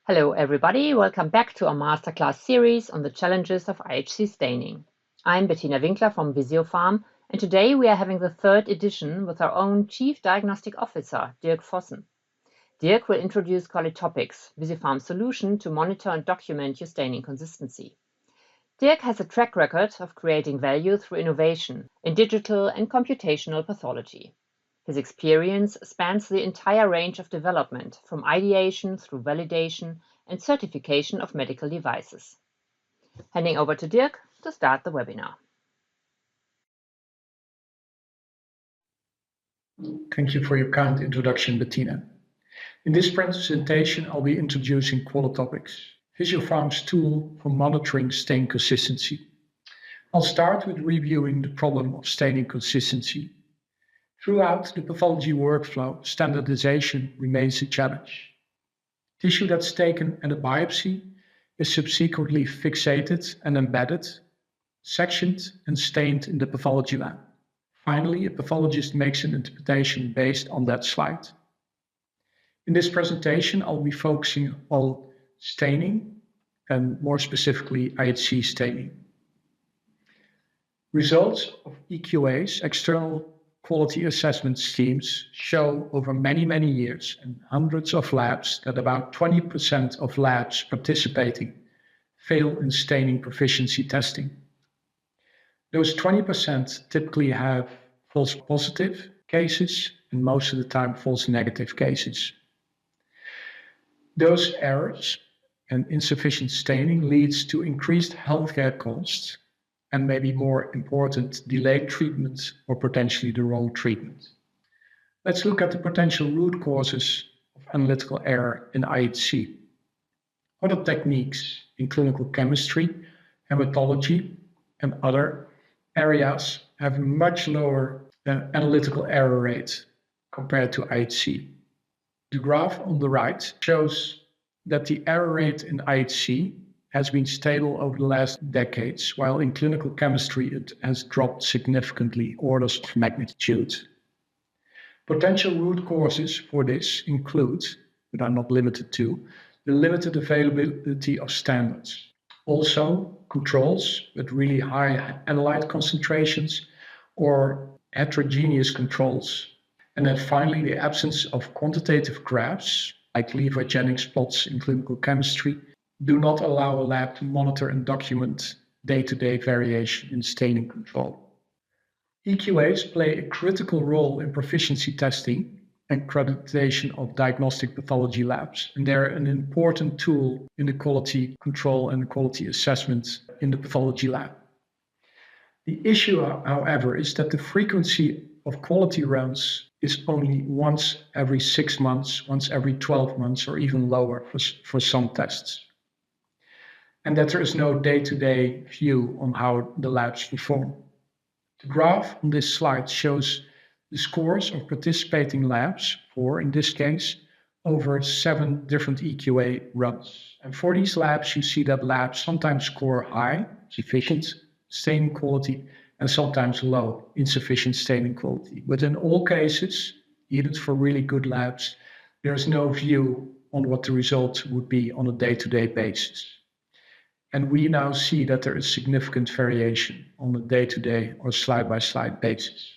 Hello everybody, welcome back to our masterclass series on the challenges of IHC staining. I'm Bettina Winkler from Visiopharm, and today we are having the third edition with our own Chief Diagnostic Officer, Dirk Vossen. Dirk will introduce Qualitopix, Visiopharm's solution to monitor and document your staining consistency. Dirk has a track record of creating value through innovation in digital and computational pathology. His experience spans the entire range of development, from ideation through validation and certification of medical devices. Handing over to Dirk to start the webinar. Thank you for your kind introduction, Bettina. In this presentation, I'll be introducing Qualitopix, Visiopharm's tool for monitoring stain consistency. I'll start with reviewing the problem of staining consistency. Throughout the pathology workflow, standardization remains a challenge. Tissue that's taken at a biopsy is subsequently fixated and embedded, sectioned and stained in the pathology lab. Finally, a pathologist makes an interpretation based on that slide. In this presentation, I'll be focusing on staining and more specifically IHC staining. Results of EQA's, external quality assessment schemes, show over many years and hundreds of labs that about 20% of labs participating fail in staining proficiency testing. Those 20% typically have false positive cases and most of the time false negative cases. Those errors and insufficient staining leads to increased healthcare costs and maybe more important, delayed treatment or potentially the wrong treatment. Let's look at the potential root causes of analytical error in IHC. Other techniques in clinical chemistry, hematology, and other areas have a much lower analytical error rate compared to IHC. The graph on the right shows that the error rate in IHC has been stable over the last decades, while in clinical chemistry it has dropped significantly, orders of magnitude. Potential root causes for this include, but are not limited to, the limited availability of standards. Also, controls with really high analyte concentrations or heterogeneous controls. And then finally, the absence of quantitative graphs, like Levi Jennings plots in clinical chemistry, do not allow a lab to monitor and document day-to-day variation in staining control. EQAs play a critical role in proficiency testing and accreditation of diagnostic pathology labs, and they're an important tool in the quality control and quality assessment in the pathology lab. The issue, however, is that the frequency of quality runs is only once every 6 months, once every 12 months, or even lower for some tests. And that there is no day-to-day view on how the labs perform. The graph on this slide shows the scores of participating labs for, in this case, over 7 different EQA runs. And for these labs, you see that labs sometimes score high, sufficient staining quality, and sometimes low, insufficient staining quality. But in all cases, even for really good labs, there is no view on what the results would be on a day-to-day basis. And we now see that there is significant variation on a day-to-day or slide-by-slide basis.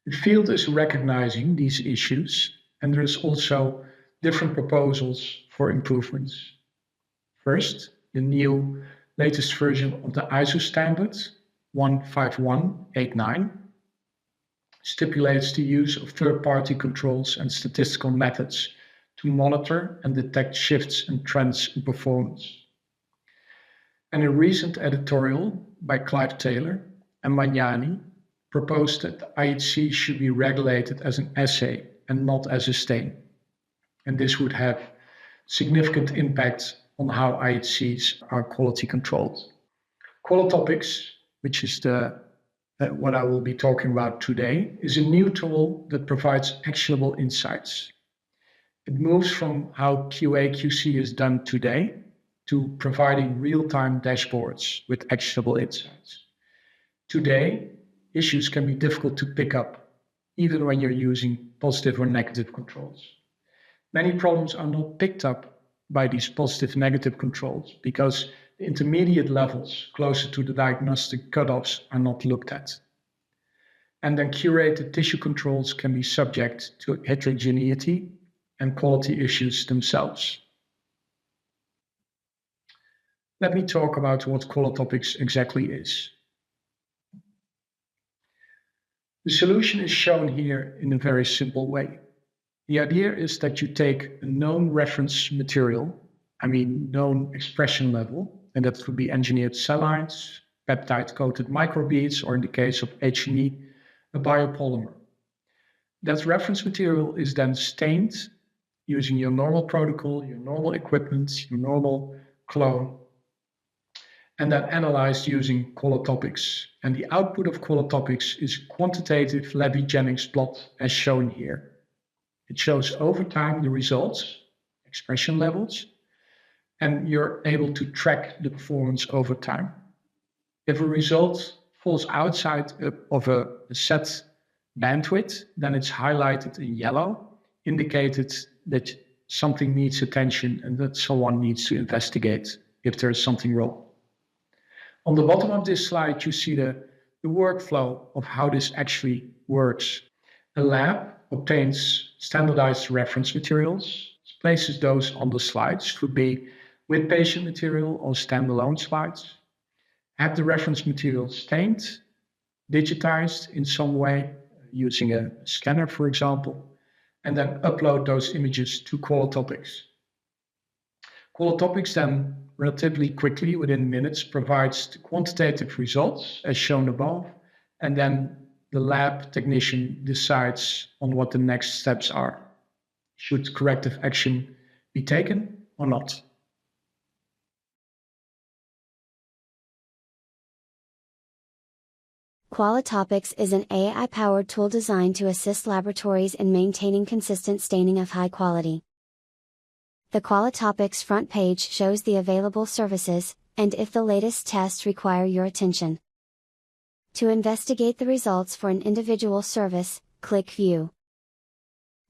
The field is recognizing these issues, and there is also different proposals for improvements. First, the latest version of the ISO standard, 15189, stipulates the use of third-party controls and statistical methods to monitor and detect shifts and trends in performance. And a recent editorial by Clive Taylor and Magnani proposed that IHC should be regulated as an assay and not as a stain. And this would have significant impact on how IHCs are quality controlled. Qualitopix, which is what I will be talking about today, is a new tool that provides actionable insights. It moves from how QA/QC is done today to providing real-time dashboards with actionable insights. Today, issues can be difficult to pick up, even when you're using positive or negative controls. Many problems are not picked up by these positive negative controls because the intermediate levels closer to the diagnostic cutoffs are not looked at. And then curated tissue controls can be subject to heterogeneity and quality issues themselves. Let me talk about what Qualitopix exactly is. The solution is shown here in a very simple way. The idea is that you take a known reference material, known expression level, and that would be engineered cell lines, peptide-coated microbeads, or in the case of H&E, a biopolymer. That reference material is then stained using your normal protocol, your normal equipment, your normal clone, and then analyzed using Qualitopix. And the output of Qualitopix is a quantitative Levy-Jennings plot as shown here. It shows over time the results, expression levels, and you're able to track the performance over time. If a result falls outside of a set bandwidth, then it's highlighted in yellow, indicated that something needs attention and that someone needs to investigate if there is something wrong. On the bottom of this slide, you see the workflow of how this actually works. A lab obtains standardized reference materials, places those on the slides, could be with patient material or standalone slides, have the reference material stained, digitized in some way, using a scanner, for example, and then upload those images to Qualitopix. Qualitopix then relatively quickly, within minutes, provides the quantitative results as shown above, and then the lab technician decides on what the next steps are. Should corrective action be taken or not? Qualitopix is an AI-powered tool designed to assist laboratories in maintaining consistent staining of high quality. The Qualitopix front page shows the available services, and if the latest tests require your attention. To investigate the results for an individual service, click View.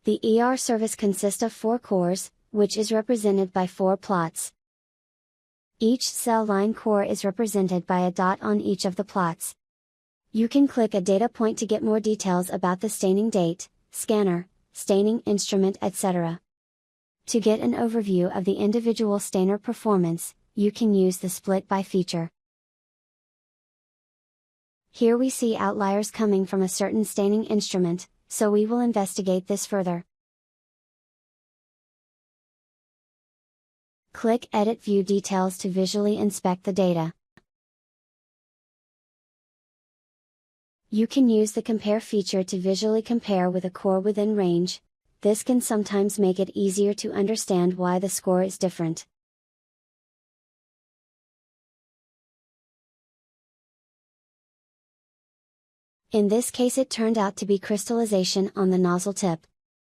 The ER service consists of 4 cores, which is represented by 4 plots. Each cell line core is represented by a dot on each of the plots. You can click a data point to get more details about the staining date, scanner, staining instrument, etc. To get an overview of the individual stainer performance, you can use the Split by feature. Here we see outliers coming from a certain staining instrument, so we will investigate this further. Click Edit View Details to visually inspect the data. You can use the Compare feature to visually compare with a core within range. This can sometimes make it easier to understand why the score is different. In this case it turned out to be crystallization on the nozzle tip.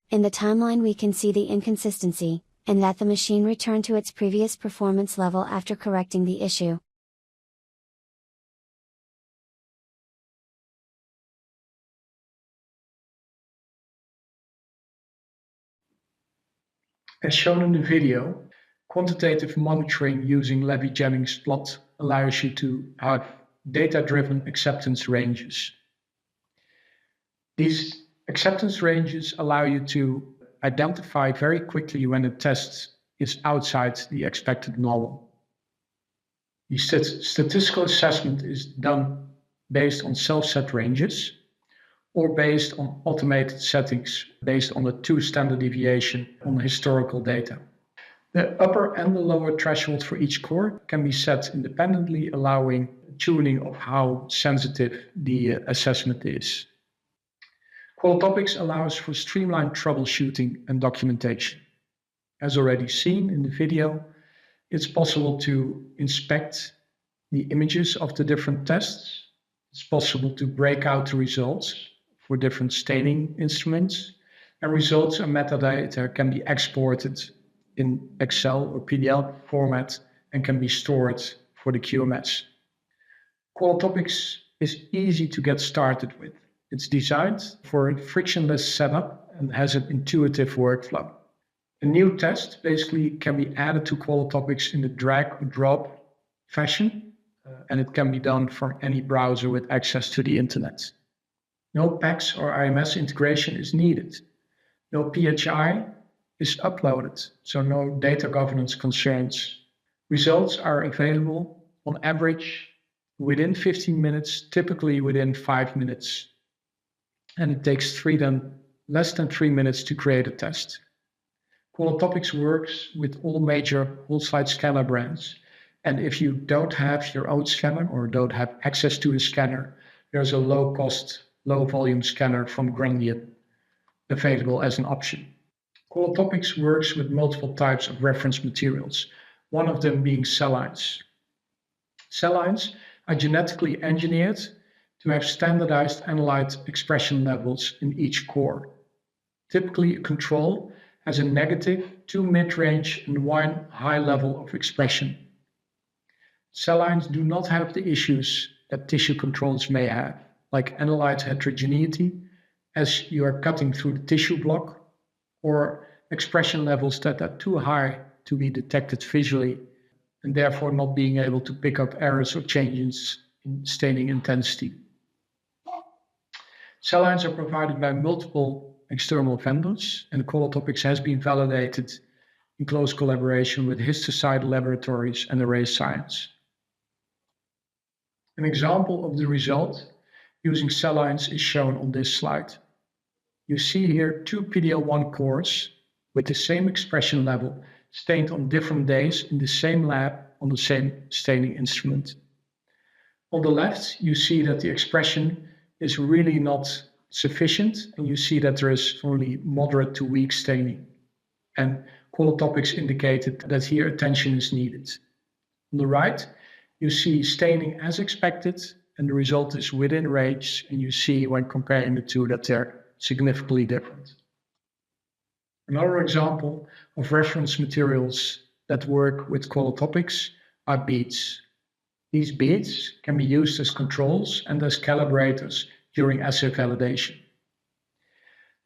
In the timeline we can see the inconsistency, and that the machine returned to its previous performance level after correcting the issue. As shown in the video, quantitative monitoring using Levy-Jennings plot allows you to have data-driven acceptance ranges. These acceptance ranges allow you to identify very quickly when a test is outside the expected normal. The statistical assessment is done based on self-set ranges, or based on automated settings based on the 2 standard deviation on historical data. The upper and the lower threshold for each core can be set independently, allowing tuning of how sensitive the assessment is. Qualitopix allows for streamlined troubleshooting and documentation. As already seen in the video, it's possible to inspect the images of the different tests. It's possible to break out the results for different staining instruments, and results and metadata can be exported in Excel or PDF format and can be stored for the QMS. Qualitopix is easy to get started with. It's designed for a frictionless setup and has an intuitive workflow. A new test basically can be added to Qualitopix in the drag or drop fashion, and it can be done from any browser with access to the internet. No PACS or IMS integration is needed. No PHI is uploaded, so no data governance concerns. Results are available on average within 15 minutes, typically within 5 minutes. And it takes less than 3 minutes to create a test. Qualitopix works with all major whole-slide scanner brands. And if you don't have your own scanner or don't have access to a scanner, there's a low-cost, low-volume scanner from Grandian available as an option. Qualitopix works with multiple types of reference materials, one of them being cell lines. Cell lines are genetically engineered to have standardized analyte expression levels in each core. Typically, a control has a negative, 2 mid-range, and 1 high level of expression. Cell lines do not have the issues that tissue controls may have, like analyte heterogeneity, as you are cutting through the tissue block, or expression levels that are too high to be detected visually, and therefore not being able to pick up errors or changes in staining intensity. Cell lines are provided by multiple external vendors, and Qualitopix has been validated in close collaboration with histocyte laboratories and array science. An example of the result using cell lines is shown on this slide. You see here 2 PDL1 cores with the same expression level stained on different days in the same lab on the same staining instrument. On the left, you see that the expression is really not sufficient, and you see that there is only moderate to weak staining. And Qualitopix indicated that here attention is needed. On the right, you see staining as expected, and the result is within range, and you see when comparing the two that they're significantly different. Another example of reference materials that work with Qualitopix are beads. These beads can be used as controls and as calibrators during assay validation.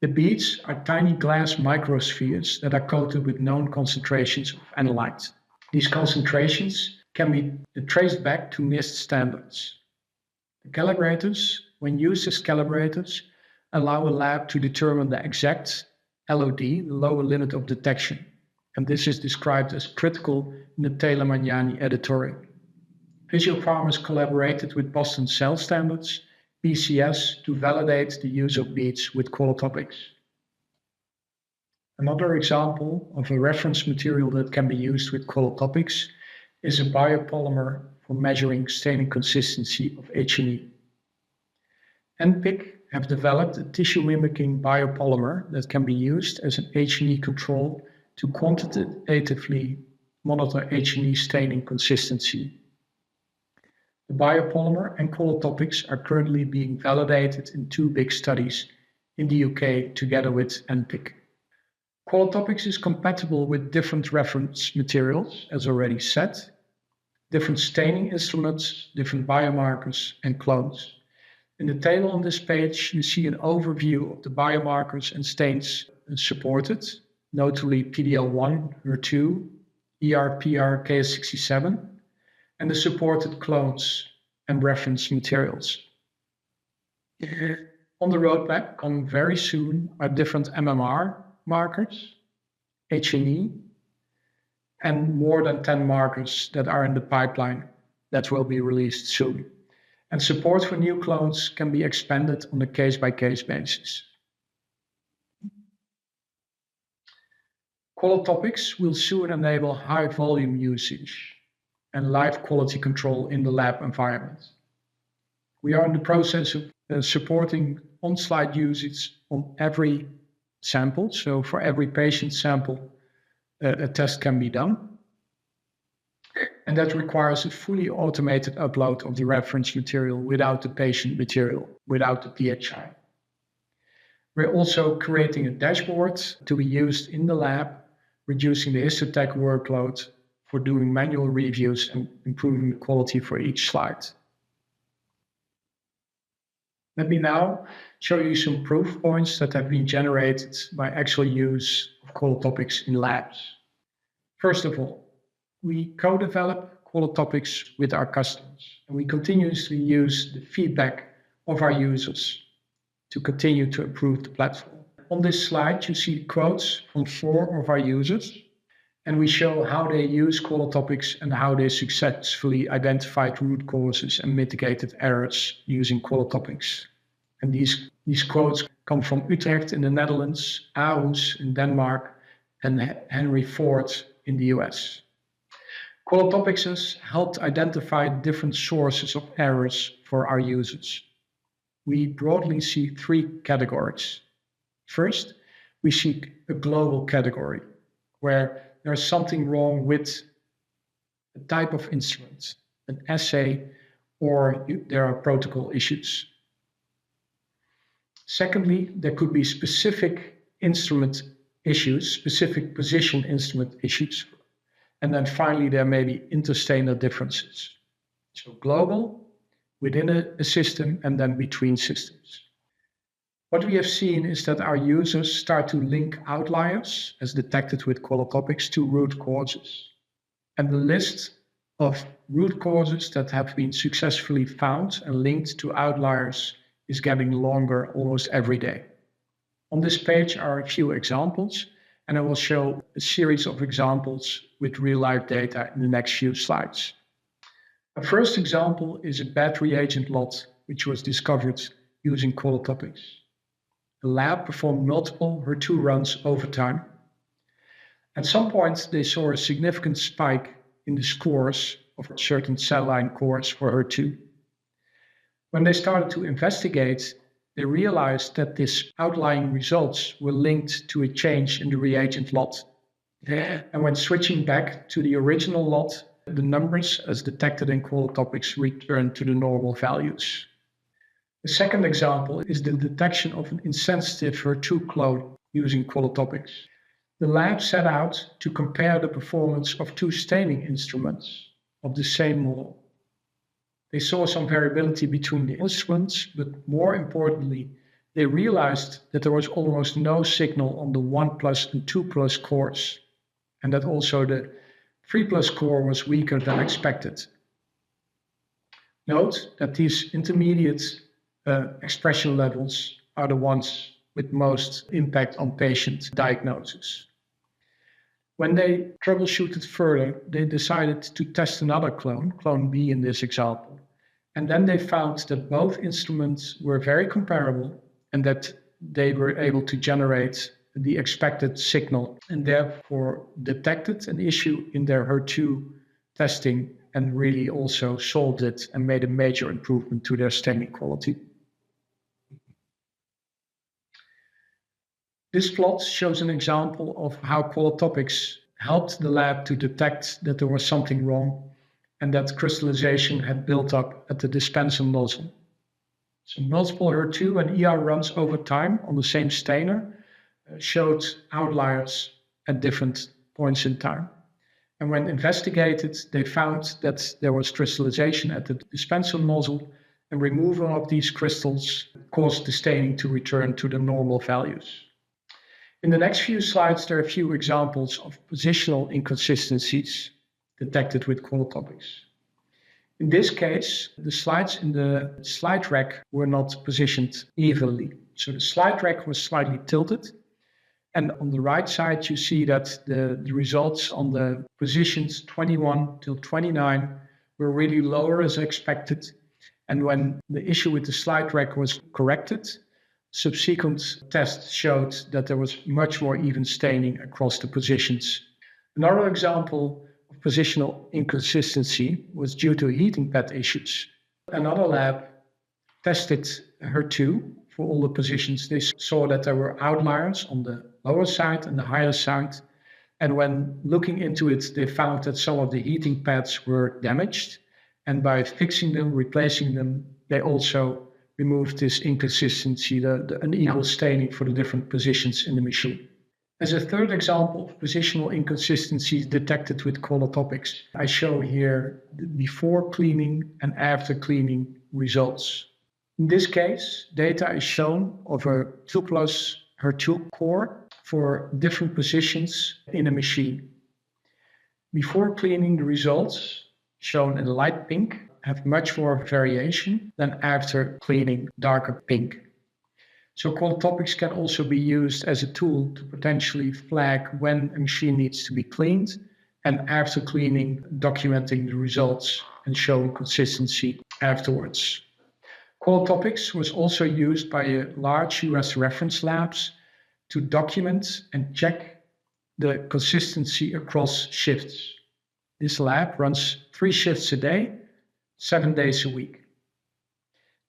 The beads are tiny glass microspheres that are coated with known concentrations of analyte. These concentrations can be traced back to NIST standards. The calibrators, when used as calibrators, allow a lab to determine the exact LOD, the lower limit of detection, and this is described as critical in the Taylor-Magnani editorial. Visiopharm has collaborated with Boston Cell Standards, BCS, to validate the use of beads with Qualitopix. Another example of a reference material that can be used with Qualitopix is a biopolymer for measuring staining consistency of H&E. NPIC have developed a tissue-mimicking biopolymer that can be used as an H&E control to quantitatively monitor H&E staining consistency. The biopolymer and Qualitopix are currently being validated in 2 big studies in the UK together with NPIC. Qualitopix is compatible with different reference materials, as already said, different staining instruments, different biomarkers, and clones. In the table on this page, you see an overview of the biomarkers and stains supported, notably PDL1, HER2, ER-PR, KS67, and the supported clones and reference materials. On the roadmap, coming very soon, are different MMR markers, H&E, and more than 10 markers that are in the pipeline that will be released soon. And support for new clones can be expanded on a case-by-case basis. Qualitopix will soon enable high volume usage and live quality control in the lab environment. We are in the process of supporting on-slide usage on every sample. So for every patient sample, a test can be done. And that requires a fully automated upload of the reference material without the patient material, without the PHI. We're also creating a dashboard to be used in the lab, reducing the histotech workload for doing manual reviews and improving the quality for each slide. Let me now show you some proof points that have been generated by actual use of Qualitopix in labs. First of all, we co-develop Qualitopix with our customers, and we continuously use the feedback of our users to continue to improve the platform. On this slide, you see quotes from 4 of our users, and we show how they use Qualitopix and how they successfully identified root causes and mitigated errors using Qualitopix. And these quotes come from Utrecht in the Netherlands, Aarhus in Denmark, and Henry Ford in the US. Qualitopix has helped identify different sources of errors for our users. We broadly see 3 categories. First, we see a global category where there's something wrong with a type of instrument, an assay, or there are protocol issues. Secondly, there could be specific instrument issues, specific position instrument issues. And then finally, there may be interstainer differences. So global, within a system, and then between systems. What we have seen is that our users start to link outliers, as detected with Qualitopix, to root causes. And the list of root causes that have been successfully found and linked to outliers is getting longer almost every day. On this page are a few examples, and I will show a series of examples with real-life data in the next few slides. A first example is a bad reagent lot, which was discovered using Qualitopix. The lab performed multiple HER2 runs over time. At some point, they saw a significant spike in the scores of certain cell line cores for HER2. When they started to investigate, they realized that these outlying results were linked to a change in the reagent lot. And when switching back to the original lot, the numbers as detected in Qualitopix returned to the normal values. The second example is the detection of an insensitive HER2 clone using Qualitopix. The lab set out to compare the performance of 2 staining instruments of the same model. They saw some variability between the instruments, but more importantly, they realized that there was almost no signal on the 1+ and 2+ cores, and that also the 3+ core was weaker than expected. Note that these intermediate expression levels are the ones with most impact on patient diagnosis. When they troubleshooted further, they decided to test another clone B in this example. And then they found that both instruments were very comparable and that they were able to generate the expected signal and therefore detected an issue in their HER2 testing and really also solved it and made a major improvement to their staining quality. This plot shows an example of how Qualitopix helped the lab to detect that there was something wrong and that crystallization had built up at the dispenser nozzle. So multiple HER2 and ER runs over time on the same stainer showed outliers at different points in time. And when investigated, they found that there was crystallization at the dispenser nozzle, and removal of these crystals caused the staining to return to the normal values. In the next few slides, there are a few examples of positional inconsistencies detected with Qualitopix. In this case, the slides in the slide rack were not positioned evenly. So the slide rack was slightly tilted. And on the right side, you see that the results on the positions 21 till 29 were really lower as expected. And when the issue with the slide rack was corrected, subsequent tests showed that there was much more even staining across the positions. Another example of positional inconsistency was due to heating pad issues. Another lab tested HER2 for all the positions. They saw that there were outliers on the lower side and the higher side. And when looking into it, they found that some of the heating pads were damaged. And by fixing them, replacing them, they also removed this inconsistency, the unequal staining for the different positions in the machine. As a third example of positional inconsistencies detected with Qualitopix, I show here the before cleaning and after cleaning results. In this case, data is shown of a 2 plus HER2 core for different positions in a machine. Before cleaning, the results, shown in light pink, have much more variation than after cleaning, darker pink. So Qualitopix can also be used as a tool to potentially flag when a machine needs to be cleaned, and after cleaning, documenting the results and showing consistency afterwards. Qualitopix was also used by large US reference labs to document and check the consistency across shifts. This lab runs 3 shifts a day, 7 days a week.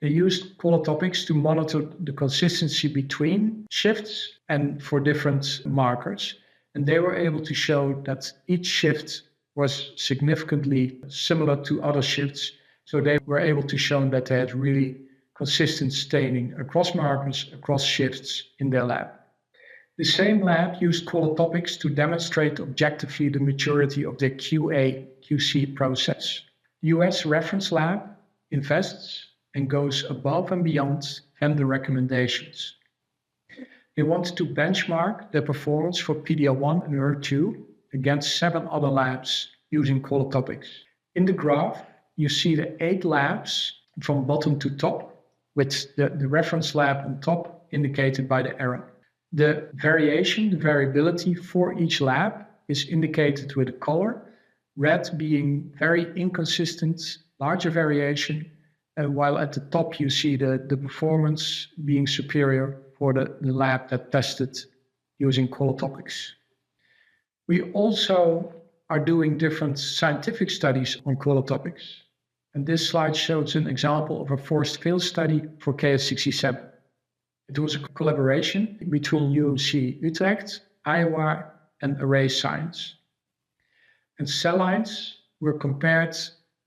They used Qualitopix to monitor the consistency between shifts and for different markers. And they were able to show that each shift was significantly similar to other shifts. So they were able to show that they had really consistent staining across markers, across shifts in their lab. The same lab used Qualitopix to demonstrate objectively the maturity of their QA/QC process. The US reference lab invests and goes above and beyond vendor recommendations. They want to benchmark their performance for PD-L1 and HER2 against 7 other labs using Qualitopix. In the graph, you see the 8 labs from bottom to top, with the reference lab on top indicated by the arrow. The variation, the variability for each lab is indicated with a color, red being very inconsistent, larger variation, while at the top you see the performance being superior for the lab that tested using Qualitopix. We also are doing different scientific studies on Qualitopix. And this slide shows an example of a forced field study for KS67. It was a collaboration between UMC Utrecht, Iowa, and Array Science. And cell lines were compared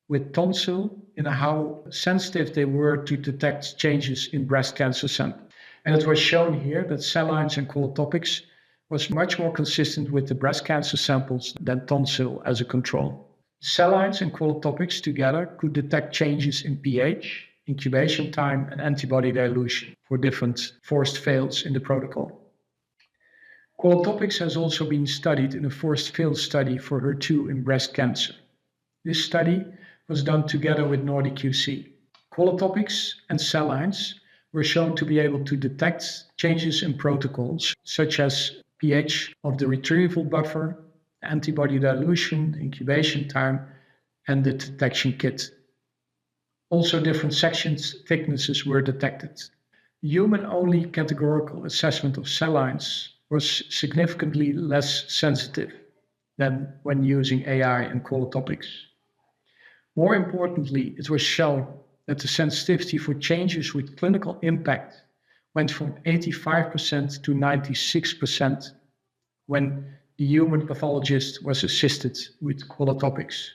with tonsil in how sensitive they were to detect changes in breast cancer samples. And it was shown here that cell lines and Qualitopix was much more consistent with the breast cancer samples than tonsil as a control. Cell lines and Qualitopix together could detect changes in pH, incubation time, and antibody dilution for different forced fails in the protocol. Qualitopix has also been studied in a forced fail study for HER2 in breast cancer. This study was done together with Nordic QC. Qualitopix and cell lines were shown to be able to detect changes in protocols, such as pH of the retrieval buffer, antibody dilution, incubation time, and the detection kit. Also, different sections thicknesses were detected. Human-only categorical assessment of cell lines was significantly less sensitive than when using AI and Qualitopix. More importantly, it was shown that the sensitivity for changes with clinical impact went from 85% to 96% when the human pathologist was assisted with Qualitopix.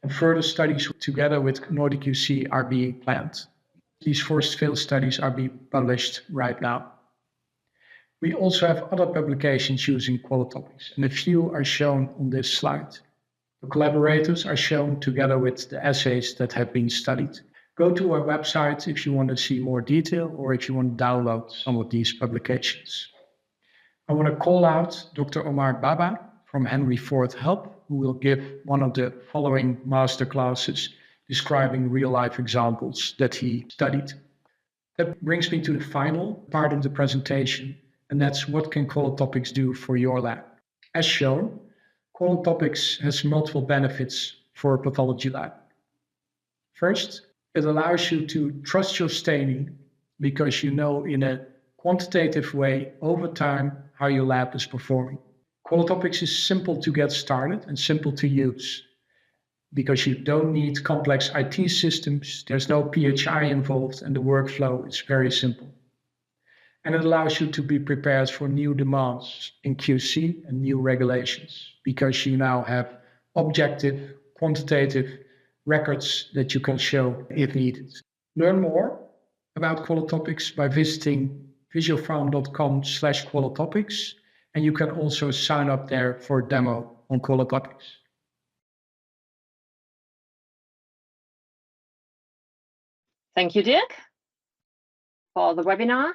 And further studies together with Nordic QC are being planned. These forced fail studies are being published right now. We also have other publications using Qualitopix, and a few are shown on this slide. The collaborators are shown together with the assays that have been studied. Go to our website if you want to see more detail or if you want to download some of these publications. I want to call out Dr. Omar Baba from Henry Ford Health, who will give one of the following master classes describing real-life examples that he studied. That brings me to the final part of the presentation, and that's what can Qualitopix do for your lab. As shown, Qualitopix has multiple benefits for a pathology lab. First, it allows you to trust your staining because you know in a quantitative way over time how your lab is performing. Qualitopix is simple to get started and simple to use because you don't need complex IT systems, there's no PHI involved, and the workflow is very simple. And it allows you to be prepared for new demands in QC and new regulations because you now have objective, quantitative records that you can show if needed. Learn more about Qualitopix by visiting visiopharm.com/Qualitopix, and you can also sign up there for a demo on Qualitopix. Thank you, Dirk. for the webinar.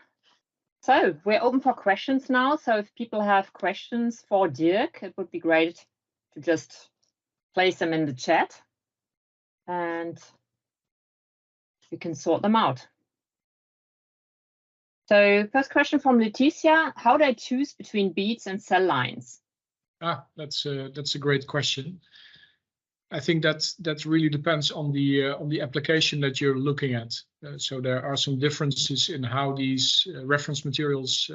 So we're open for questions now. So if people have questions for Dirk, it would be great to just place them in the chat and we can sort them out. So first question from Leticia, how do I choose between beads and cell lines? That's a great question. I think that really depends on the application that you're looking at. So there are some differences in how these reference materials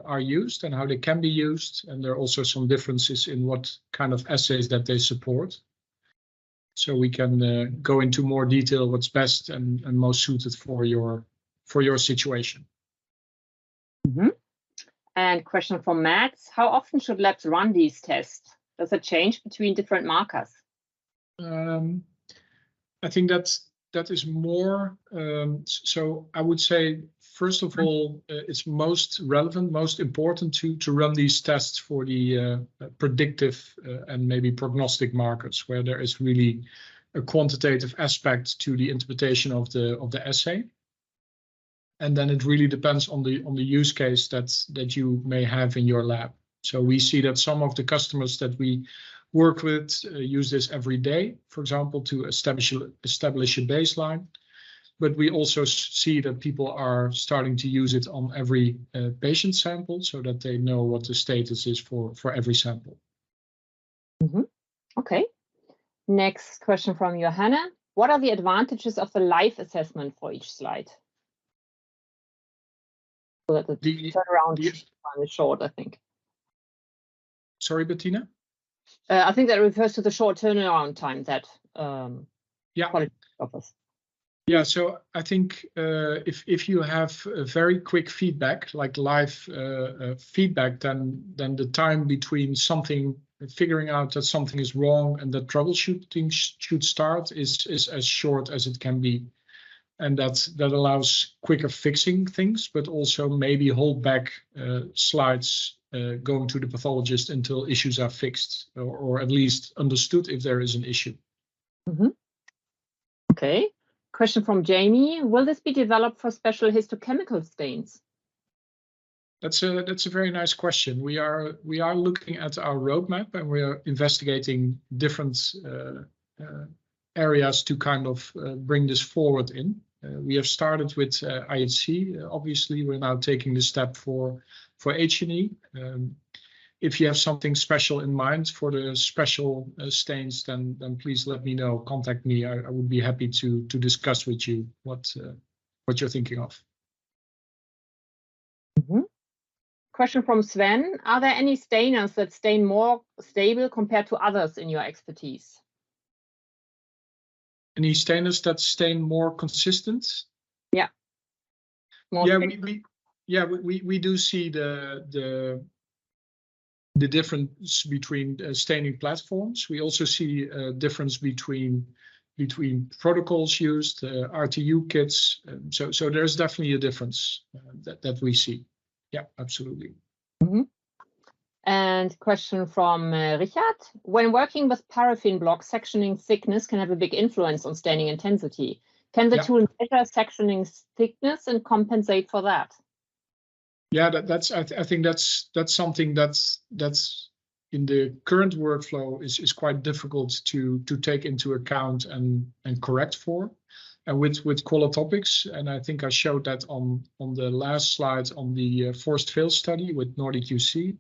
are used and how they can be used, and there are also some differences in what kind of assays that they support. So we can go into more detail what's best and most suited for your situation. Mm-hmm. And question from Max, how often should labs run these tests? Does it change between different markers? I think that is more, so I would say, first of all, it's most relevant, most important to run these tests for the predictive and maybe prognostic markers, where there is really a quantitative aspect to the interpretation of the assay. And then it really depends on the use case that you may have in your lab. So we see that some of the customers that we work with use this every day, for example, to establish a baseline. But we also see that people are starting to use it on every patient sample so that they know what the status is for every sample. Mm-hmm. Okay. Next question from Johanna. What are the advantages of the live assessment for each slide? So that the turnaround time is short, I think. Sorry, Bettina? I think that refers to the short turnaround time that Qualitopix offers. Yeah, so I think if you have a very quick feedback, like live feedback, then the time between figuring out that something is wrong and that troubleshooting should start is as short as it can be. And that allows quicker fixing things, but also maybe hold back slides going to the pathologist until issues are fixed or at least understood if there is an issue. Mm-hmm. Okay. Question from Jamie. Will this be developed for special histochemical stains? That's a very nice question. We are looking at our roadmap and we are investigating different areas to kind of bring this forward in. We have started with IHC. Obviously, we're now taking the step for H&E. If you have something special in mind for the special stains, then please let me know. Contact me. I would be happy to discuss with you what you're thinking of. Mm-hmm. Question from Sven. Are there any stainers that stain more stable compared to others in your expertise? Any stainers that stain more consistent? Yeah. We do see the difference between staining platforms. We also see a difference between protocols used, RTU kits. So there's definitely a difference that we see. Yeah, absolutely. Mm-hmm. And question from Richard. When working with paraffin blocks, sectioning thickness can have a big influence on staining intensity. Can the tool measure sectioning thickness and compensate for that? Yeah, I think that's something that's in the current workflow is quite difficult to take into account and correct for. And with Qualitopix, and I think I showed that on the last slide on the forced fail study with Nordic UC,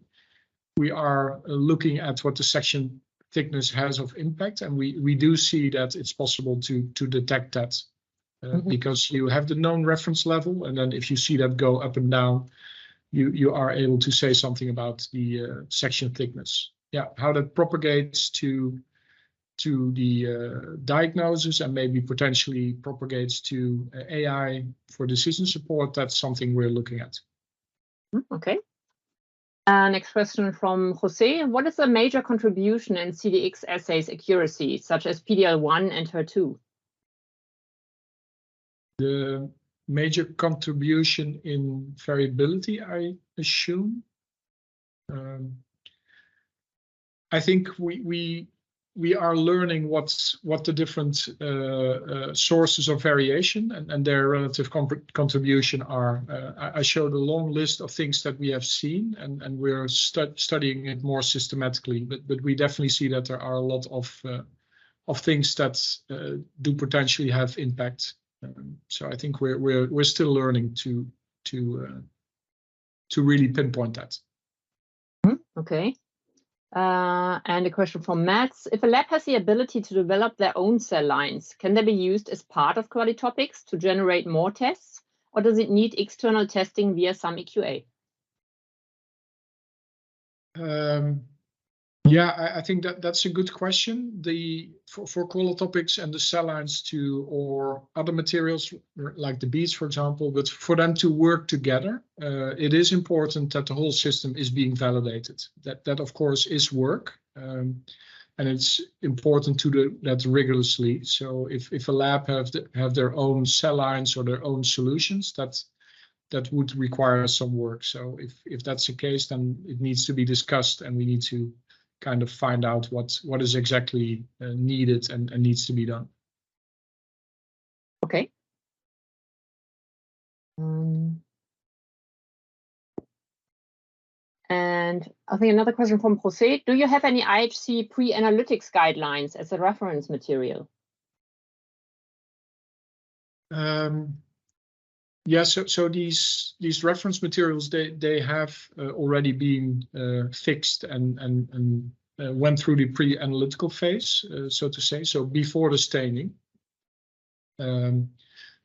we are looking at what the section thickness has of impact, and we do see that it's possible to detect that because you have the known reference level, and then if you see that go up and down, you are able to say something about the section thickness. Yeah, how that propagates to the diagnosis and maybe potentially propagates to AI for decision support, that's something we're looking at. Okay. Next question from Jose. What is a major contribution in CDX assays accuracy, such as PD-L1 and HER2? The major contribution in variability, I assume. I think we we are learning what the different sources of variation and their relative contribution are. I showed a long list of things that we have seen, and we're studying it more systematically. But we definitely see that there are a lot of things that do potentially have impact. So I think we're still learning to really pinpoint that. Okay. And a question from Mats. If a lab has the ability to develop their own cell lines, can they be used as part of Qualitopix to generate more tests, or does it need external testing via some EQA? Yeah, I think that's a good question. For Qualitopix and the cell lines or other materials like the beads, for example, but for them to work together, it is important that the whole system is being validated. That of course is work, and it's important to do that rigorously. So if a lab have their own cell lines or their own solutions, that would require some work. So if that's the case, then it needs to be discussed, and we need to kind of find out what is exactly needed and needs to be done. Okay. And I think another question from Jose. Do you have any IHC pre-analytics guidelines as a reference material? Yeah, so these reference materials, they have already been fixed and went through the pre-analytical phase, so to say, so before the staining.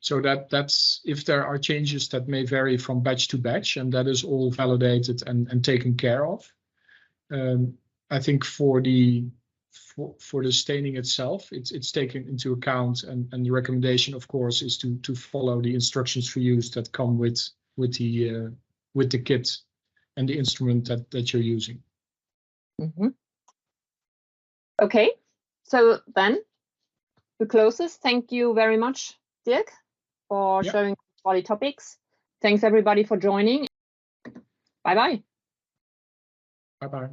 So that's if there are changes that may vary from batch to batch, and that is all validated and taken care of. I think for the staining itself, it's taken into account, and the recommendation, of course, is to follow the instructions for use that come with the kit and the instrument that you're using. Okay, so then to close this, thank you very much, Dirk, for showing Qualitopix. Thanks everybody for joining. Bye bye. Bye bye.